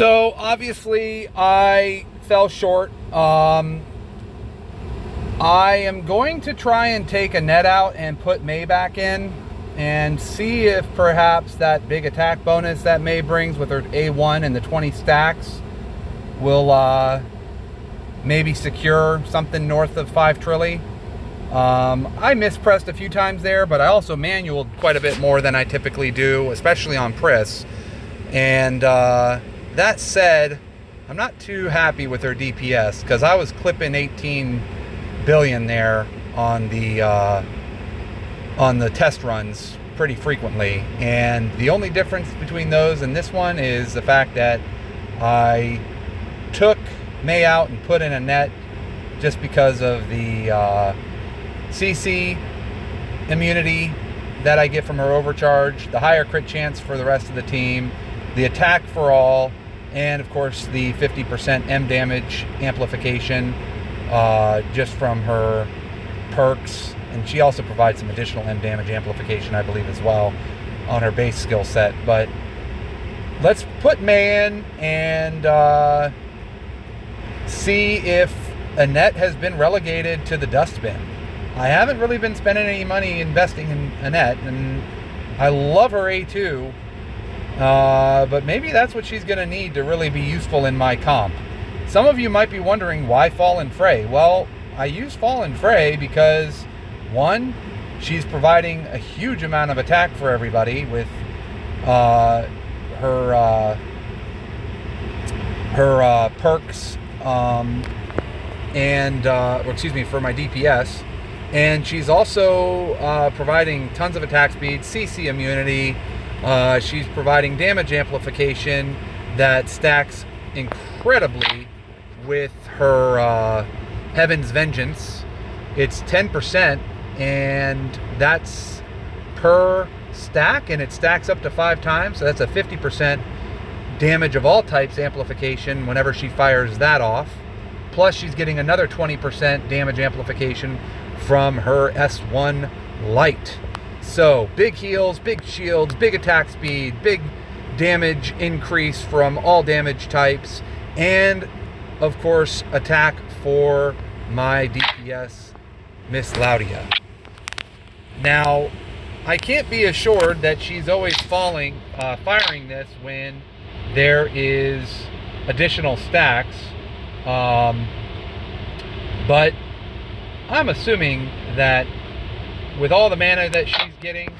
So obviously I fell short. I am going to try and take Annette out and put May back in and see if perhaps that big attack bonus that May brings with her A1 and the 20 stacks will maybe secure something north of 5 trilly. I mispressed a few times there, but I also manualed quite a bit more than I typically do, especially on Priss. And that said, I'm not too happy with her DPS because I was clipping 18 billion there on the test runs pretty frequently, and the only difference between those and this one is the fact that I took May out and put in Annette just because of the CC immunity that I get from her overcharge, the higher crit chance for the rest of the team, the attack for all, and of course the 50% M damage amplification just from her perks. And she also provides some additional M damage amplification, I believe, as well on her base skill set. But let's put May in and see if Annette has been relegated to the dustbin. I haven't really been spending any money investing in Annette, and I love her A2, but maybe that's what she's going to need to really be useful in my comp. Some of you might be wondering why Fallen Fray. Well, I use Fallen Fray because, one, she's providing a huge amount of attack for everybody with her perks, for my DPS. And she's also providing tons of attack speed, CC immunity. She's providing damage amplification that stacks incredibly with her Heaven's Vengeance. It's 10%, and that's per stack, and it stacks up to 5 times. So that's a 50% damage of all types amplification whenever she fires that off. Plus she's getting another 20% damage amplification from her S1 Light. So big heals, big shields, big attack speed, big damage increase from all damage types, and of course attack for my DPS, Miss Laudia. Now, I can't be assured that she's always firing this when there is additional stacks, but I'm assuming that with all the mana that she's getting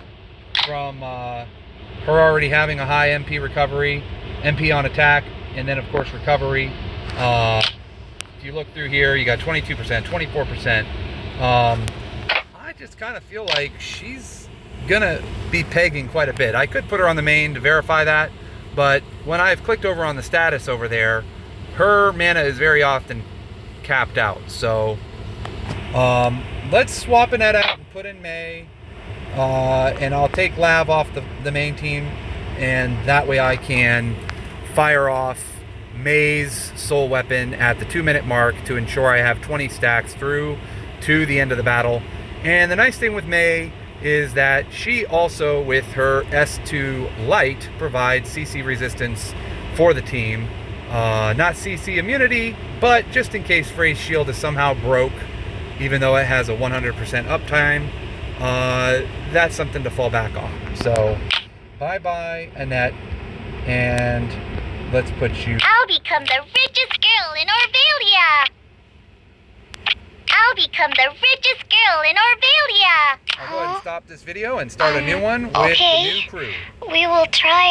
from her already having a high MP recovery, MP on attack, and then of course recovery, if you look through here, you got 22%, 24%. I just kind of feel like she's gonna be pegging quite a bit. I could put her on the main to verify that, but when I've clicked over on the status over there, her mana is very often capped out. So let's swap Annette out and put in May, and I'll take Lav off the main team, and that way I can fire off May's soul weapon at the 2-minute mark to ensure I have 20 stacks through to the end of the battle. And the nice thing with May is that she also, with her S2 Light, provides CC resistance for the team. Not CC immunity, but just in case Frey's shield is somehow broke, even though it has a 100% uptime, that's something to fall back on. So bye-bye, Annette, and let's put you... I'll become the richest girl in Orvalia! I'll become the richest girl in Orvalia! I'll go ahead and stop this video and start a new one with the new crew. We will try